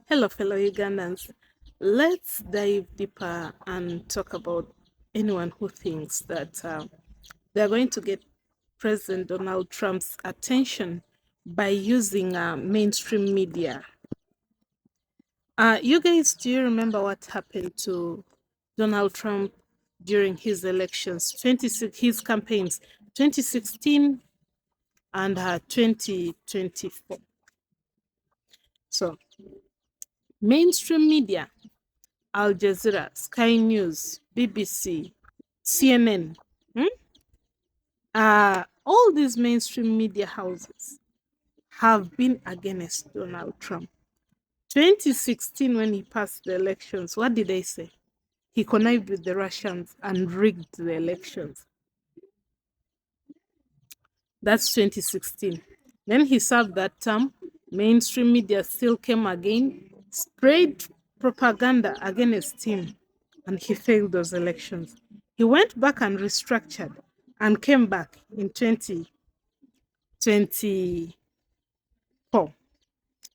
Hello, fellow Ugandans. Let's dive deeper and talk about anyone who thinks that they're going to get President Donald Trump's attention by using mainstream media. You guys, do you remember what happened to Donald Trump during his elections, his campaigns, 2016 and 2024? So, mainstream media, Al Jazeera, Sky News, BBC, CNN, all these mainstream media houses have been against Donald Trump. 2016, when he passed the elections, what did they say? He connived with the Russians and rigged the elections. That's 2016. Then he served that term. Mainstream media still came again, sprayed propaganda against him, and he failed those elections. He went back and restructured and came back in 2024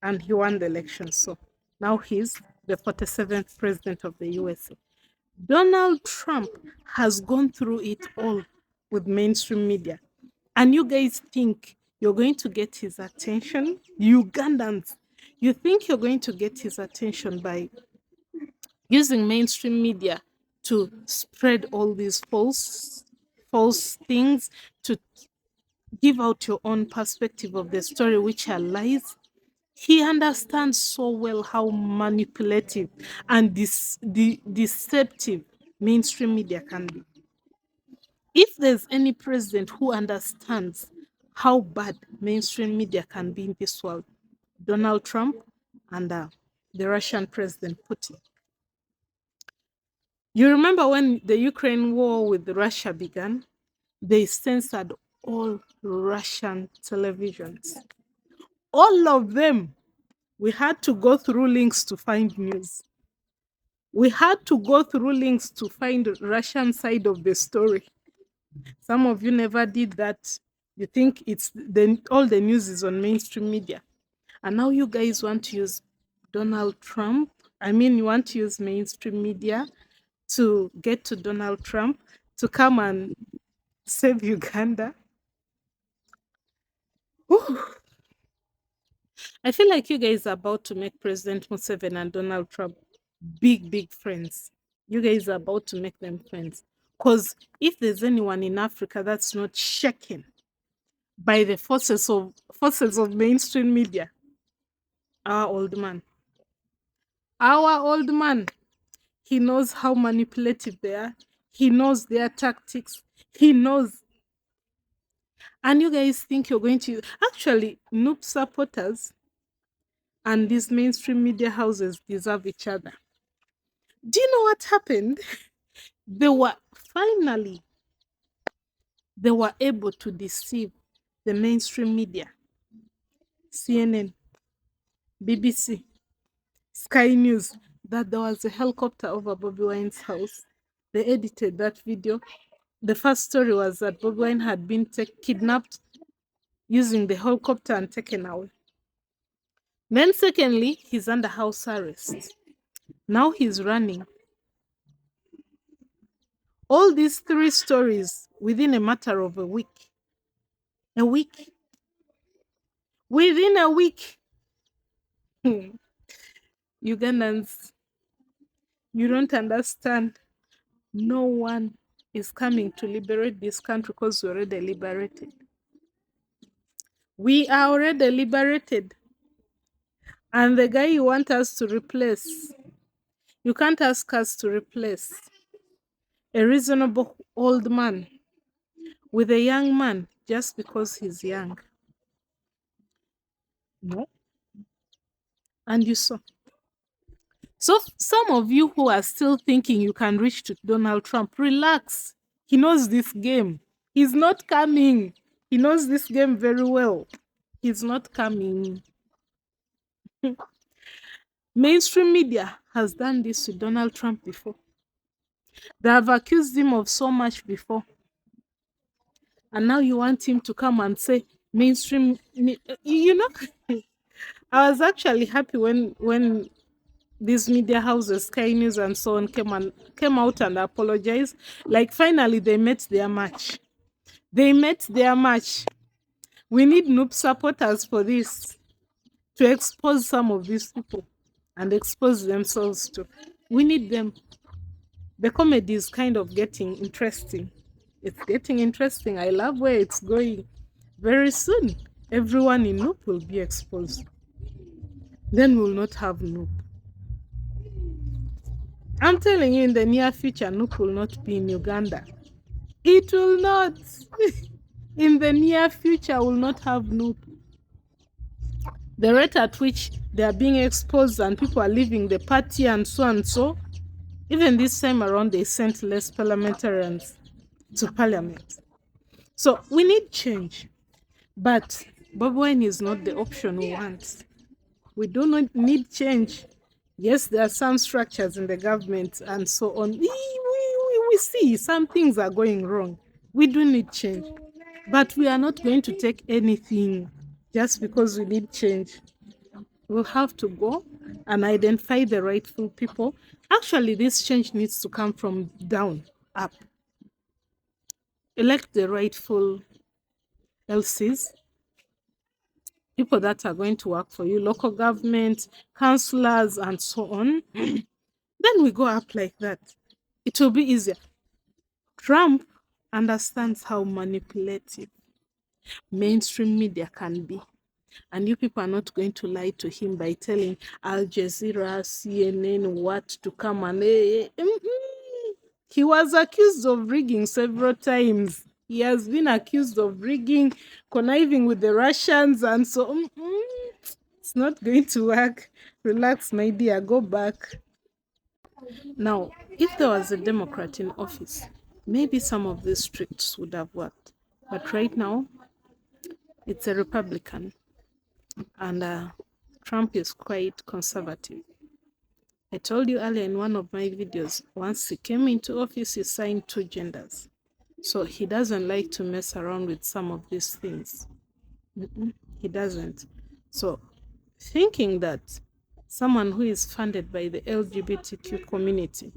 and he won the election. So now he's the 47th president of the USA. Donald Trump has gone through it all with mainstream media. And you guys think you're going to get his attention? Ugandans, you think you're going to get his attention by using mainstream media to spread all these false things, to give out your own perspective of the story, which are lies? He understands so well how manipulative and deceptive mainstream media can be. If there's any president who understands how bad mainstream media can be in this world, Donald Trump and the Russian president Putin. You remember when the Ukraine war with Russia began? They censored all Russian televisions. All of them. We had to go through links to find news. We had to go through links to find the Russian side of the story. Some of you never did that. You think all the news is on mainstream media. And now you guys want to use Donald Trump. You want to use mainstream media to get to Donald Trump to come and save Uganda. Whew. I feel like you guys are about to make President Museveni and Donald Trump big friends. You guys are about to make them friends. Because if there's anyone in Africa that's not shaken by the forces of mainstream media, our old man. Our old man. He knows how manipulative they are. He knows their tactics. He knows. And you guys think you're going to actually NUP supporters and these mainstream media houses deserve each other. Do you know what happened? They were able to deceive the mainstream media, CNN, BBC, Sky News, that there was a helicopter over Bobby Wine's house. They edited that video. The first story was that Bobby Wine had been kidnapped using the helicopter and taken away. Then secondly, he's under house arrest. Now he's running. All these three stories within a matter of a week. A week. Within a week. Ugandans, you don't understand. No one is coming to liberate this country because we're already liberated. We are already liberated. And the guy you want us to replace, you can't ask us to replace a reasonable old man with a young man just because he's young. No. And you saw. So some of you who are still thinking you can reach to Donald Trump, relax. He knows this game. He's not coming. He knows this game very well. He's not coming. Mainstream media has done this to Donald Trump before. They have accused him of so much before. And now you want him to come and say mainstream. I was actually happy when these media houses, Sky News and so on, came out and apologized. Like finally they met their match. They met their match. We need NUP supporters for this, to expose some of these people and expose themselves too. We need them. The comedy is kind of getting interesting. It's getting interesting. I love where it's going. Very soon, everyone in NUP will be exposed. Then we'll not have NUP. I'm telling you, in the near future, NUP will not be in Uganda. It will not. In the near future, we'll not have NUP. The rate at which they are being exposed and people are leaving the party and so and so, even this time around, they sent less parliamentarians to parliament. So we need change. But Bob Wine is not the option we want. We do not need change. Yes, there are some structures in the government and so on. We see some things are going wrong. We do need change. But we are not going to take anything just because we need change. We'll have to go and identify the rightful people. Actually, this change needs to come from down up. Elect the rightful LCs, people that are going to work for you, local government, councillors, and so on. Then we go up like that. It will be easier. Trump understands how manipulative mainstream media can be. And you people are not going to lie to him by telling Al Jazeera, CNN what to come and... He was accused of rigging several times. He has been accused of rigging, conniving with the Russians, and so it's not going to work. Relax, my dear, go back. Now, if there was a Democrat in office, maybe some of these tricks would have worked. But right now, it's a Republican, and Trump is quite conservative. I told you earlier in one of my videos, once he came into office, he signed 2 genders. So he doesn't like to mess around with some of these things. He doesn't. So thinking that someone who is funded by the LGBTQ community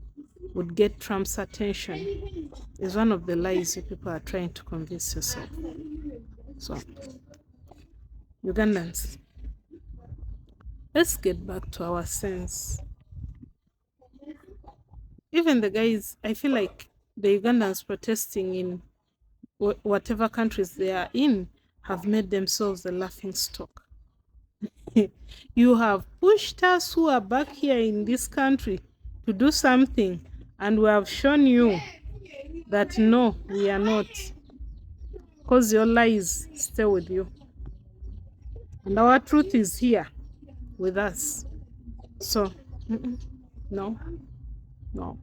would get Trump's attention is one of the lies you people are trying to convince yourself. So, Ugandans, let's get back to our sense. Even the guys, I feel like the Ugandans protesting in whatever countries they are in have made themselves a laughing stock. You have pushed us who are back here in this country to do something, and we have shown you that no, we are not, because your lies stay with you, and our truth is here with us. So no, no.